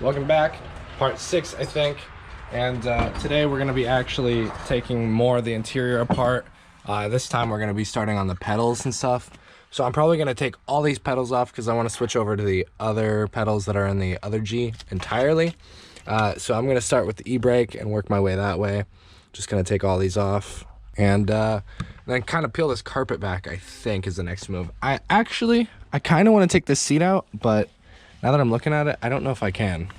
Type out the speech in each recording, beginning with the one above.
Welcome back, part 6 I think, and today we're going to be actually taking more of the interior apart. This time we're going to be starting on the pedals and stuff. So I'm probably going to take all these pedals off because I want to switch over to the other pedals that are in the other G entirely. So I'm going to start with the e-brake and work my way that way. Just going to take all these off and then kind of peel this carpet back, I think, is the next move. I kind of want to take this seat out, but now that I'm looking at it, I don't know if I can.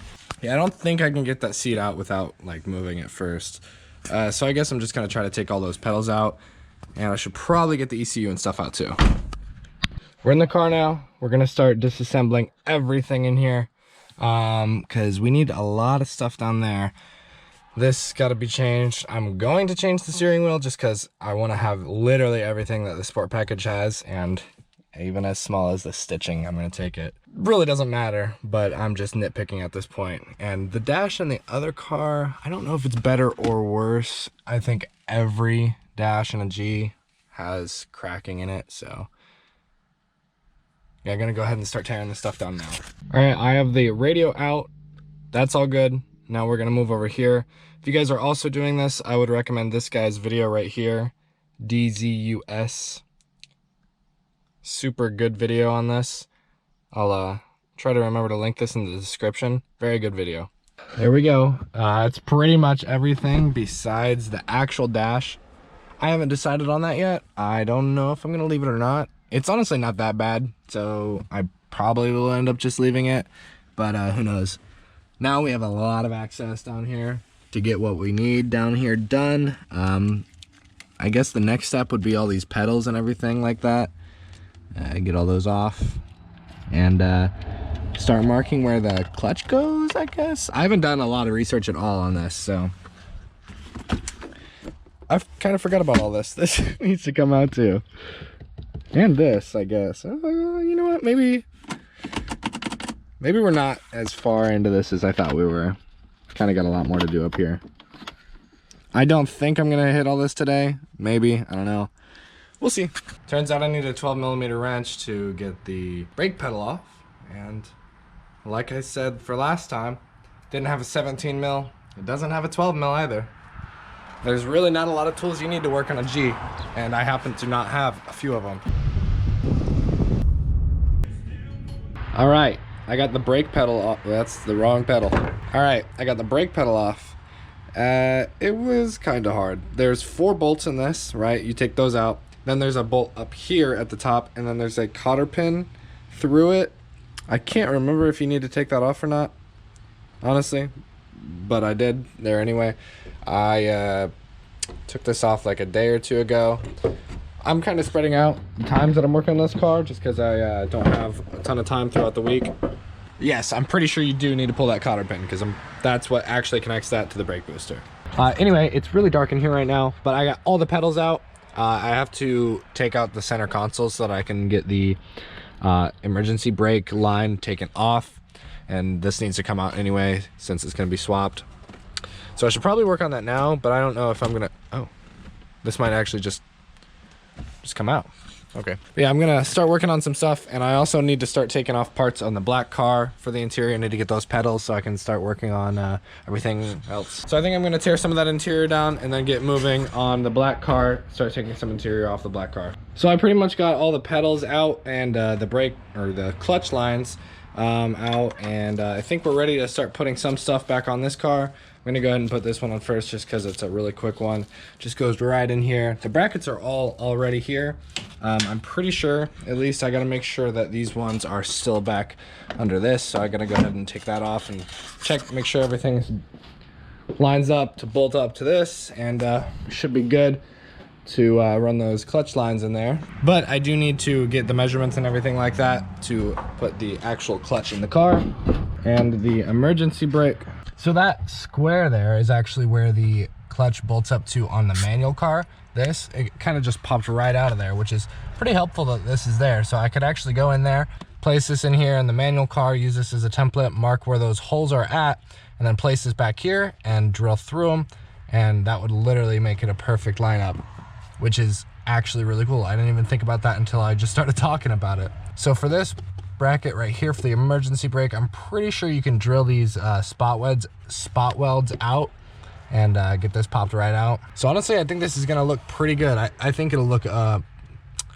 Yeah, I don't think I can get that seat out without like moving it first. So I guess I'm just gonna try to take all those pedals out, and I should probably get the ECU and stuff out too. We're in the car now. We're gonna start disassembling everything in here because we need a lot of stuff down there. This got to be changed. I'm going to change the steering wheel just because I want to have literally everything that the sport package has, and even as small as the stitching, I'm going to take it. Really doesn't matter, but I'm just nitpicking at this point. And the dash in the other car, I don't know if it's better or worse. I think every dash in a G has cracking in it, so yeah, I'm going to go ahead and start tearing this stuff down now. All right, I have the radio out. That's all good. Now we're going to move over here. If you guys are also doing this, I would recommend this guy's video right here, DZUS. Super good video on this. I'll try to remember to link this in the description. Very good video. There we go. It's pretty much everything besides the actual dash. I haven't decided on that yet. I don't know if I'm gonna leave it or not. It's honestly not that bad, so I probably will end up just leaving it, but who knows. Now we have a lot of access down here to get what we need down here done. I guess the next step would be all these pedals and everything like that. Get all those off and start marking where the clutch goes, I guess. I haven't done a lot of research at all on this, so I've kind of forgot about all this. This needs to come out too, and this, I guess. You know what, maybe we're not as far into this as I thought we were. Kind of got a lot more to do up here. I don't think I'm gonna hit all this today. Maybe, I don't know. We'll see. Turns out I need a 12mm wrench to get the brake pedal off, and like I said for last time, didn't have a 17mm. It doesn't have a 12mm either. There's really not a lot of tools you need to work on a G, and I happen to not have a few of them. All right, I got the brake pedal off. That's the wrong pedal. All right, I got the brake pedal off. It was kind of hard. There's 4 bolts in this, right? You take those out. Then there's a bolt up here at the top, and then there's a cotter pin through it. I can't remember if you need to take that off or not, honestly, but I did there anyway. I took this off like a day or 2 ago. I'm kind of spreading out the times that I'm working on this car just because I don't have a ton of time throughout the week. Yes, I'm pretty sure you do need to pull that cotter pin because that's what actually connects that to the brake booster. Anyway, it's really dark in here right now, but I got all the pedals out. I have to take out the center console so that I can get the emergency brake line taken off, and this needs to come out anyway since it's going to be swapped. So I should probably work on that now, but I don't know if I'm gonna. Oh, this might actually just come out. Okay, yeah, I'm gonna start working on some stuff, and I also need to start taking off parts on the black car for the interior. I need to get those pedals so I can start working on everything else. So I think I'm gonna tear some of that interior down and then get moving on the black car, start taking some interior off the black car. So I pretty much got all the pedals out and the brake or the clutch lines out, and I think we're ready to start putting some stuff back on this car. I'm gonna go ahead and put this one on first just because it's a really quick one. Just goes right in here. The brackets are all already here. I'm pretty sure, at least I gotta make sure that these ones are still back under this. So I gotta go ahead and take that off and check, make sure everything lines up to bolt up to this, and should be good to run those clutch lines in there. But I do need to get the measurements and everything like that to put the actual clutch in the car and the emergency brake. So that square there is actually where the clutch bolts up to on the manual car. It kind of just popped right out of there, which is pretty helpful that this is there. So I could actually go in there, place this in here in the manual car, use this as a template, mark where those holes are at, and then place this back here and drill through them. And that would literally make it a perfect lineup, which is actually really cool. I didn't even think about that until I just started talking about it. So for this bracket right here for the emergency brake. I'm pretty sure you can drill these spot welds out and get this popped right out. So honestly, I think this is gonna look pretty good. I think it'll look,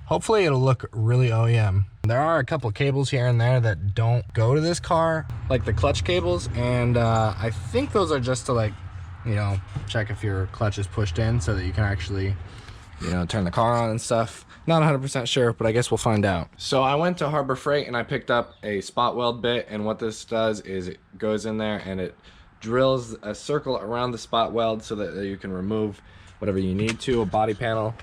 hopefully it'll look really OEM. There are a couple cables here and there that don't go to this car, like the clutch cables, and I think those are just to, like, you know, check if your clutch is pushed in so that you can actually, you know, turn the car on and stuff. Not 100% sure, but I guess we'll find out. So I went to Harbor Freight and I picked up a spot weld bit, and what this does is it goes in there and it drills a circle around the spot weld so that you can remove whatever you need to, a body panel.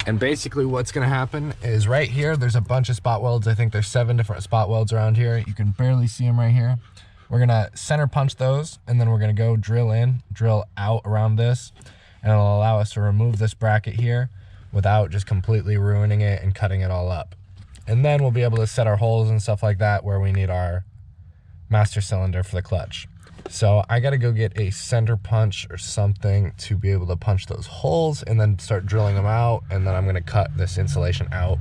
And basically what's gonna happen is right here, there's a bunch of spot welds. I think there's 7 different spot welds around here. You can barely see them right here. We're gonna center punch those, and then we're gonna go drill in, drill out around this, and it'll allow us to remove this bracket here without just completely ruining it and cutting it all up. And then we'll be able to set our holes and stuff like that where we need our master cylinder for the clutch. So I gotta go get a center punch or something to be able to punch those holes and then start drilling them out, and then I'm gonna cut this insulation out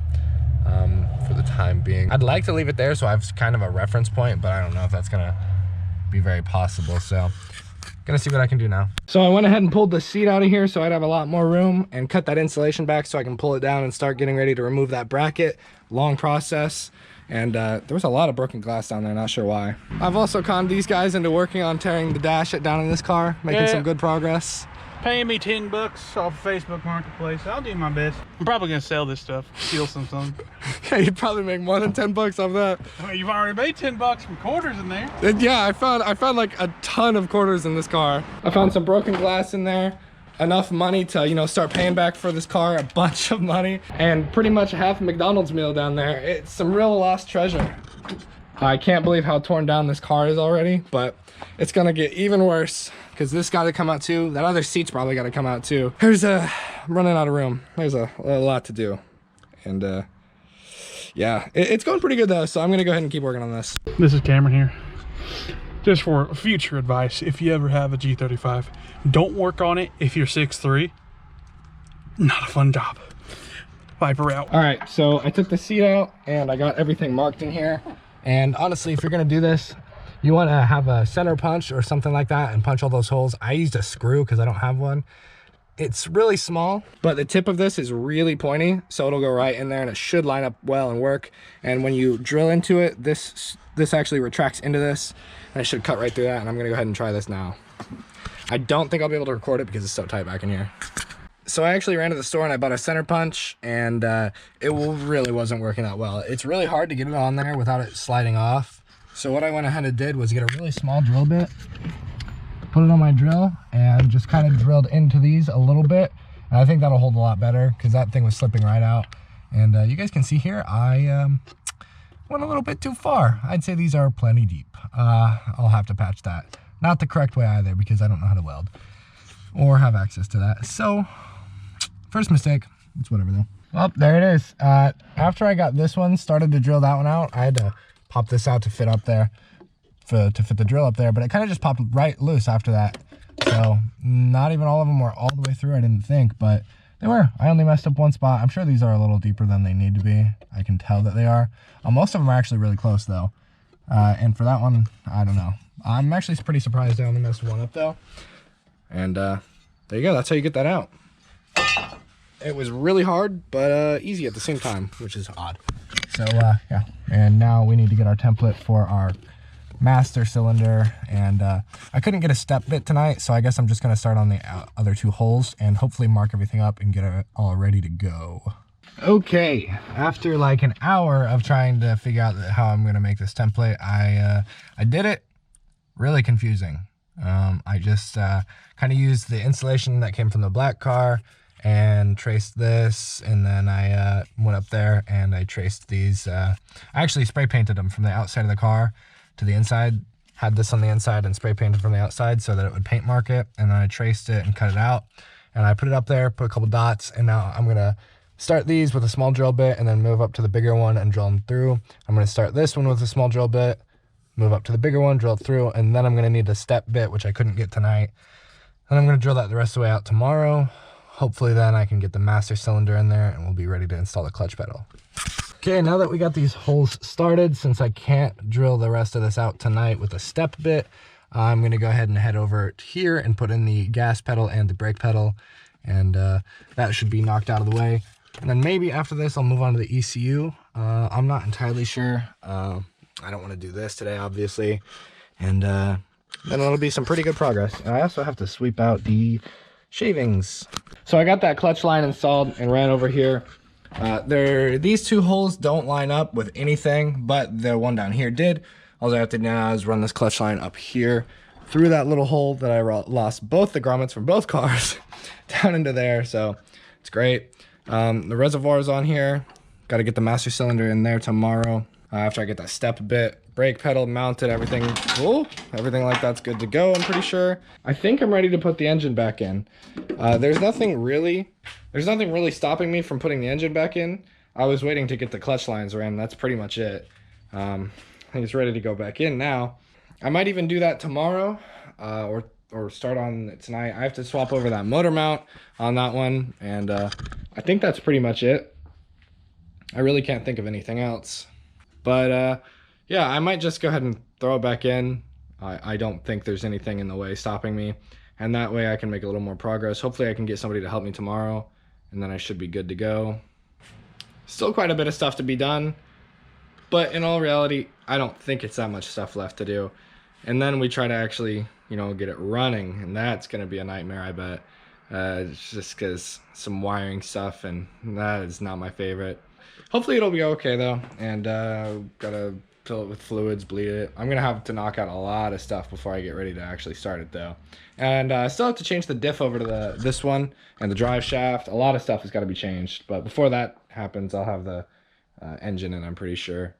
for the time being. I'd like to leave it there so I have kind of a reference point, but I don't know if that's gonna be very possible, so gonna see what I can do now. So I went ahead and pulled the seat out of here so I'd have a lot more room, and cut that insulation back so I can pull it down and start getting ready to remove that bracket. Long process. And there was a lot of broken glass down there, not sure why. I've also conned these guys into working on tearing the dash down in this car, making some good progress. Paying me $10 off Facebook Marketplace. I'll do my best. I'm probably gonna sell this stuff, steal something. Yeah, you'd probably make more than $10 off that. Well, you've already made $10 from quarters in there. Yeah, I found like a ton of quarters in this car. I found some broken glass in there. Enough money to, you know, start paying back for this car, a bunch of money, and pretty much half a McDonald's meal down there. It's some real lost treasure. I can't believe how torn down this car is already, but it's gonna get even worse because this got to come out too. That other seat's probably got to come out too. I'm running out of room. There's a lot to do, and yeah, it's going pretty good though. So I'm gonna go ahead and keep working on this. This is Cameron here. Just for future advice, if you ever have a G35, don't work on it if you're 6'3". Not a fun job. Viper out. All right, so I took the seat out and I got everything marked in here. And honestly, if you're gonna do this, you wanna have a center punch or something like that and punch all those holes. I used a screw because I don't have one. It's really small, but the tip of this is really pointy, so it'll go right in there and it should line up well and work. And when you drill into it, this actually retracts into this, and it should cut right through that. And I'm gonna go ahead and try this now. I don't think I'll be able to record it because it's so tight back in here. So I actually ran to the store and I bought a center punch, and it really wasn't working out well. It's really hard to get it on there without it sliding off. So what I went ahead and did was get a really small drill bit, put it on my drill, and just kind of drilled into these a little bit. And I think that'll hold a lot better because that thing was slipping right out. And you guys can see here, I went a little bit too far. I'd say these are plenty deep. I'll have to patch that. Not the correct way either because I don't know how to weld or have access to that. So first mistake, it's whatever though. Well, there it is. After I got this one, started to drill that one out, I had to pop this out to fit up there, to fit the drill up there, but it kind of just popped right loose after that. So not even all of them were all the way through, I didn't think, but they were. I only messed up one spot. I'm sure these are a little deeper than they need to be. I can tell that they are. Most of them are actually really close though. And for that one, I don't know. I'm actually pretty surprised I only messed one up though. And there you go, that's how you get that out. It was really hard, but easy at the same time, which is odd. So yeah, and now we need to get our template for our master cylinder, and I couldn't get a step bit tonight, so I guess I'm just gonna start on the other 2 holes and hopefully mark everything up and get it all ready to go. Okay, after like an hour of trying to figure out how I'm gonna make this template, I did it. Really confusing. I just kind of used the insulation that came from the black car and traced this, and then I went up there and I traced these. I actually spray painted them from the outside of the car to the inside, had this on the inside and spray painted from the outside so that it would paint mark it, and then I traced it and cut it out, and I put it up there, put a couple dots, and now I'm gonna start these with a small drill bit and then move up to the bigger one and drill them through. I'm gonna start this one with a small drill bit, move up to the bigger one, drill through, and then I'm gonna need a step bit, which I couldn't get tonight. And I'm gonna drill that the rest of the way out tomorrow. Hopefully then I can get the master cylinder in there and we'll be ready to install the clutch pedal. Okay, now that we got these holes started, since I can't drill the rest of this out tonight with a step bit, I'm going to go ahead and head over here and put in the gas pedal and the brake pedal, and that should be knocked out of the way. And then maybe after this, I'll move on to the ECU. I'm not entirely sure. I don't want to do this today, obviously, and then it'll be some pretty good progress. I also have to sweep out the shavings. So I got that clutch line installed and ran over here. These two holes don't line up with anything, but the one down here did. All I have to do now is run this clutch line up here through that little hole that I lost both the grommets from both cars down into there. So it's great. The reservoir is on here. Got to get the master cylinder in there tomorrow after I get that step bit. Brake pedal mounted, everything cool. Everything like that's good to go, I'm pretty sure. I think I'm ready to put the engine back in. There's nothing really stopping me from putting the engine back in. I was waiting to get the clutch lines ran. That's pretty much it. I think it's ready to go back in now. I might even do that tomorrow, or start on it tonight. I have to swap over that motor mount on that one, and I think that's pretty much it. I really can't think of anything else. But yeah, I might just go ahead and throw it back in. I don't think there's anything in the way stopping me, and that way I can make a little more progress. Hopefully I can get somebody to help me tomorrow, and then I should be good to go. Still quite a bit of stuff to be done, but in all reality, I don't think it's that much stuff left to do. And then we try to actually, you know, get it running, and that's going to be a nightmare, I bet. It's just because some wiring stuff, and that is not my favorite. Hopefully it'll be okay though, and gotta fill it with fluids, bleed it. I'm gonna have to knock out a lot of stuff before I get ready to actually start it though. And I still have to change the diff over to this one and the drive shaft. A lot of stuff has got to be changed, but before that happens, I'll have the engine in, I'm pretty sure.